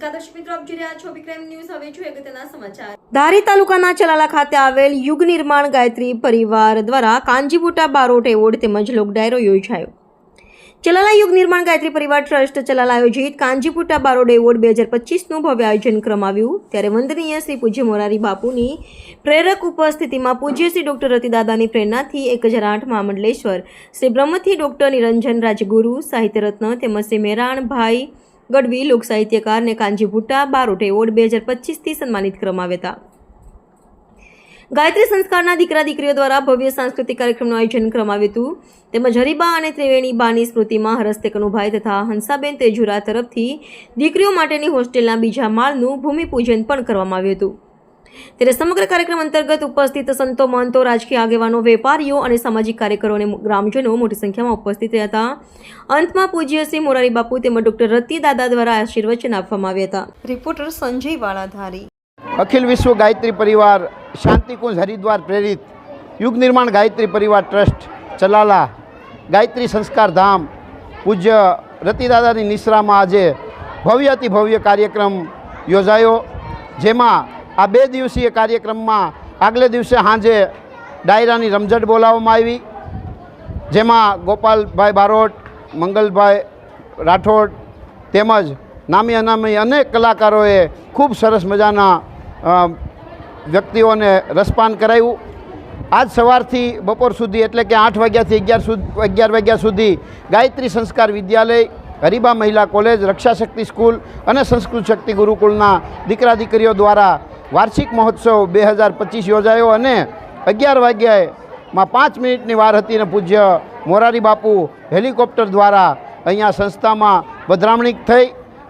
નમસ્કાર દર્શક મિત્રો, આપ જોઈ રહ્યા છો વિક્રમ ન્યૂઝ। હવે જોઈએ અગત્યના સમાચાર। ધારી તાલુકાના ચલાલા ખાતે આવેલ યુગ નિર્માણ ગાયત્રી પરિવાર દ્વારા કાંજીબુટા બારોટ એવોર્ડ તેમજ લોક ડાયરો યોજાયો। ચલાલા યુગ નિર્માણ ગાયત્રી પરિવાર ટ્રસ્ટ ચલાલા આયોજિત કાંજીબુટા બારોટ એવોર્ડ 2025નું ભવ્ય આયોજન કરવામાં ત્યારે વંદનીય શ્રી પૂજ્ય મોરારી બાપુની પ્રેરક ઉપસ્થિતિમાં પૂજ્ય શ્રી ડોક્ટર રતિદાદાની પ્રેરણાથી 1008 મહામંડલેશ્વર શ્રી બ્રહ્મથી ડોક્ટર નિરંજન રાજગુરુ સાહિત્ય રત્ન તેમજ શ્રી મેરાણભાઈ ગઢવી લોક સાહિત્યકારને કાંજીબુટા બારોટ એવોર્ડ 2025થી સન્માનિત કરવામાં આવ્યા હતા। ગાયત્રી સંસ્કારના દીકરા દીકરીઓ દ્વારા ભવ્ય સાંસ્કૃતિક કાર્યક્રમનું આયોજન કરવામાં આવ્યું હતું તેમજ હરિબા અને ત્રિવેણીબાની સ્મૃતિમાં હરસ્તે કનુભાઈ તથા હંસાબેન તેજુરા તરફથી દીકરીઓ માટેની હોસ્ટેલના બીજા માળનું ભૂમિપૂજન પણ કરવામાં આવ્યું હતું। ત્યારે સમગ્ર કાર્યક્રમ અંતર્ગત ઉપસ્થિત સંતો, મહંતો, રાજકીય આગેવાનો, વેપારીઓ અને સામાજિક કાર્યકરો અને ગ્રામજનો મોટી સંખ્યામાં ઉપસ્થિત રહ્યા હતા। અંતમાં પૂજ્ય શ્રી મોરારી બાપુ તેમજ ડોક્ટર રતિ દાદા દ્વારા આશીર્વચન આપવામાં આવ્યા હતા। રિપોર્ટર સંજય વાળાધારી। અખિલ વિશ્વ ગાયત્રી પરિવાર શાંતિકુંજ હરિદ્વાર પ્રેરિત યુગ નિર્માણ ગાયત્રી પરિવાર ટ્રસ્ટ ચલાલા ગાયત્રી સંસ્કાર ધામ પૂજ્ય રતિદાદાની નિશ્રામાં આજે ભવ્ય અતિ ભવ્ય કાર્યક્રમ યોજાયો, જેમાં આ 2 દિવસીય કાર્યક્રમમાં આગલે દિવસે સાંજે ડાયરાની રમઝટ બોલાવવામાં આવી, જેમાં ગોપાલભાઈ બારોટ, મંગલભાઈ રાઠોડ તેમજ નામી અનામી અનેક કલાકારોએ ખૂબ સરસ મજાના વ્યક્તિઓને રસપાન કરાવ્યું। આજ સવારથી બપોર સુધી એટલે કે 8 વાગ્યાથી 11 વાગ્યા સુધી ગાયત્રી સંસ્કાર વિદ્યાલય, હરિબા મહિલા કોલેજ, રક્ષા શક્તિ સ્કૂલ અને સંસ્કૃત શક્તિ ગુરુકુળના દીકરા દીકરીઓ દ્વારા વાર્ષિક મહોત્સવ 2025 યોજાયો અને 11 વાગ્યામાં 5 મિનિટની વાર હતી અને પૂજ્ય મોરારી બાપુ હેલિકોપ્ટર દ્વારા અહીંયા સંસ્થામાં પધરામણી થઈ